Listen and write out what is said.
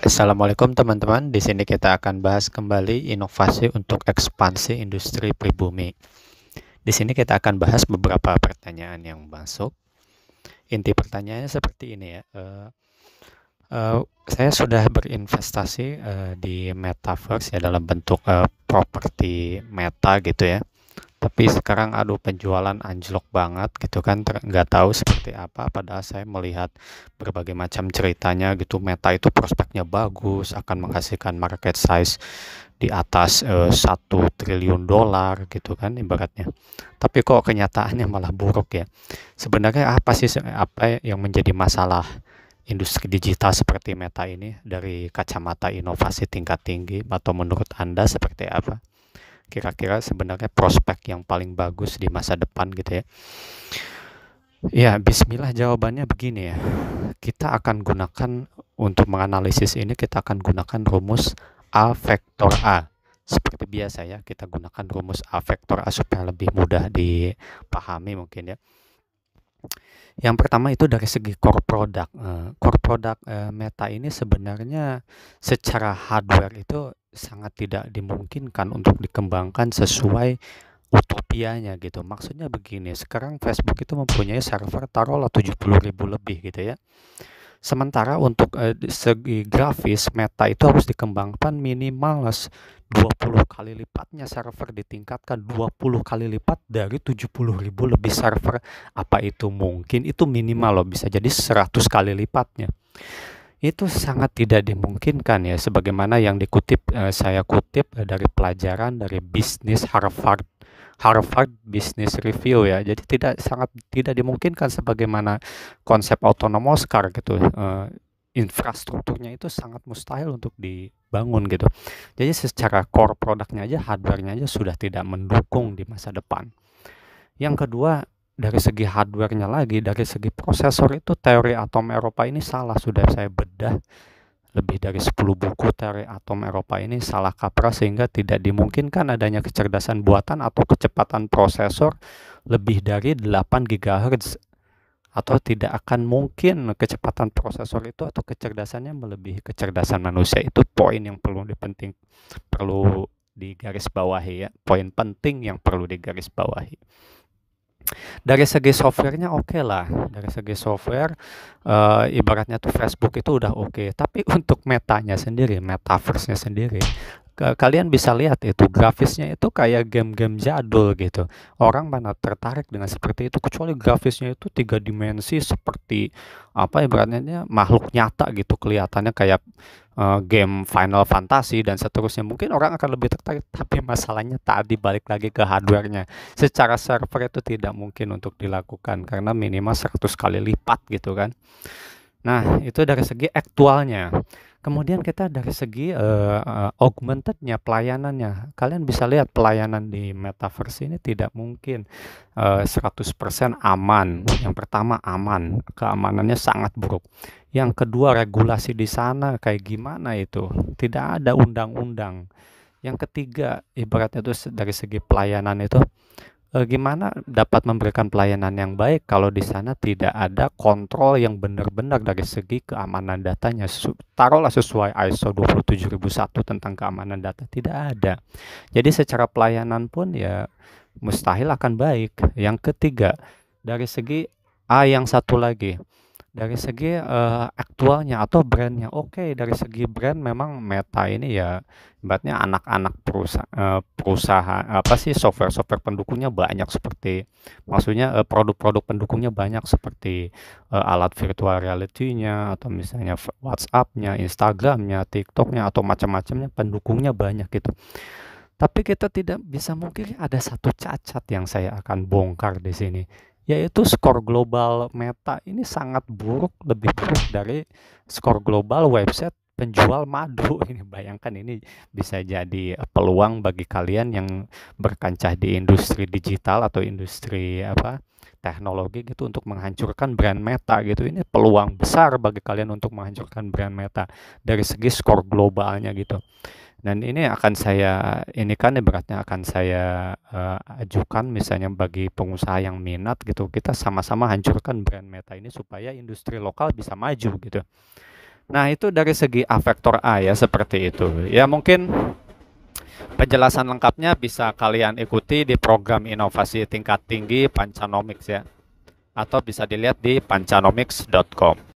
Assalamualaikum teman-teman. Di sini kita akan bahas kembali inovasi untuk ekspansi industri pribumi. Di sini kita akan bahas beberapa pertanyaan yang masuk. Inti pertanyaannya seperti ini ya. Saya sudah berinvestasi di metaverse ya dalam bentuk properti meta gitu ya. Tapi sekarang aduh penjualan anjlok banget gitu kan, nggak tahu seperti apa, padahal saya melihat berbagai macam ceritanya gitu, Meta itu prospeknya bagus, akan menghasilkan market size di atas 1 triliun dolar gitu kan ibaratnya. Tapi kok kenyataannya malah buruk ya. Sebenarnya apa sih apa yang menjadi masalah industri digital seperti Meta ini dari kacamata inovasi tingkat tinggi, atau menurut Anda seperti apa? Kira-kira sebenarnya prospek yang paling bagus di masa depan gitu ya. Ya, bismillah jawabannya begini ya. Kita akan gunakan untuk menganalisis ini, kita akan gunakan rumus A vektor A. Seperti biasa ya, kita gunakan rumus A vektor A supaya lebih mudah dipahami mungkin ya. Yang pertama itu dari segi core product. Core product Meta ini sebenarnya secara hardware itu sangat tidak dimungkinkan untuk dikembangkan sesuai utopianya gitu. Maksudnya begini, sekarang Facebook itu mempunyai server taruhlah 70.000 lebih gitu ya. Sementara untuk segi grafis Meta itu harus dikembangkan minimal 20 kali lipatnya, server ditingkatkan 20 kali lipat dari 70.000 lebih server. Apa itu mungkin? Itu minimal loh, bisa jadi 100 kali lipatnya. Itu sangat tidak dimungkinkan ya, sebagaimana yang dikutip saya kutip dari pelajaran dari bisnis Harvard Business Review ya. Jadi sangat tidak dimungkinkan sebagaimana konsep autonomous car gitu. Infrastrukturnya itu sangat mustahil untuk dibangun gitu. Jadi secara core produknya aja, hardware-nya aja sudah tidak mendukung di masa depan. Yang kedua, dari segi hardware-nya lagi, dari segi prosesor itu teori atom Eropa ini salah. Sudah saya bedah lebih dari 10 buku teori atom Eropa ini salah kaprah, sehingga tidak dimungkinkan adanya kecerdasan buatan atau kecepatan prosesor lebih dari 8 GHz, atau tidak akan mungkin kecepatan prosesor itu atau kecerdasannya melebihi kecerdasan manusia. Itu poin yang perlu digarisbawahi ya, poin penting yang perlu digarisbawahi. Dari segi softwarenya oke lah, dari segi software ibaratnya tuh Facebook itu udah oke. Tapi untuk metanya sendiri, metaverse-nya sendiri, kalian bisa lihat itu grafisnya itu kayak game-game jadul gitu. Orang mana tertarik dengan seperti itu, kecuali grafisnya itu 3 dimensi seperti apa, ibaratnya makhluk nyata gitu, kelihatannya kayak game Final Fantasy dan seterusnya. Mungkin orang akan lebih tertarik, tapi masalahnya tadi balik lagi ke hardware-nya. Secara server itu tidak mungkin untuk dilakukan karena minimal 100 kali lipat gitu kan. Nah, itu dari segi aktualnya. Kemudian kita dari segi augmentednya, pelayanannya. Kalian bisa lihat pelayanan di metaverse ini tidak mungkin 100% aman. Yang pertama aman, keamanannya sangat buruk. Yang kedua, regulasi di sana kayak gimana itu? Tidak ada undang-undang. Yang ketiga, ibaratnya itu dari segi pelayanan itu gimana dapat memberikan pelayanan yang baik kalau di sana tidak ada kontrol yang benar-benar dari segi keamanan datanya. Taruhlah sesuai ISO 27001 tentang keamanan data, tidak ada. Jadi secara pelayanan pun ya mustahil akan baik. Yang ketiga, dari segi yang satu lagi, dari segi aktualnya atau brandnya, oke, dari segi brand memang Meta ini ya ibaratnya anak-anak perusahaan apa sih, software pendukungnya banyak, seperti maksudnya produk-produk pendukungnya banyak seperti alat virtual reality-nya, atau misalnya WhatsApp-nya, Instagram-nya, TikTok-nya, atau macam-macamnya, pendukungnya banyak gitu. Tapi kita tidak bisa mungkin ada satu cacat yang saya akan bongkar di sini, yaitu skor global Meta ini sangat buruk, lebih buruk dari skor global website penjual madu. Ini bayangkan, ini bisa jadi peluang bagi kalian yang berkancah di industri digital atau industri apa teknologi gitu untuk menghancurkan brand Meta gitu. Ini peluang besar bagi kalian untuk menghancurkan brand Meta dari segi skor globalnya gitu. Dan ini akan ini kan ibaratnya akan saya ajukan misalnya bagi pengusaha yang minat gitu, kita sama-sama hancurkan brand Meta ini supaya industri lokal bisa maju gitu. Nah, itu dari segi A vektor A ya, seperti itu. Ya, mungkin penjelasan lengkapnya bisa kalian ikuti di program inovasi tingkat tinggi Pancanomics ya. Atau bisa dilihat di pancanomics.com.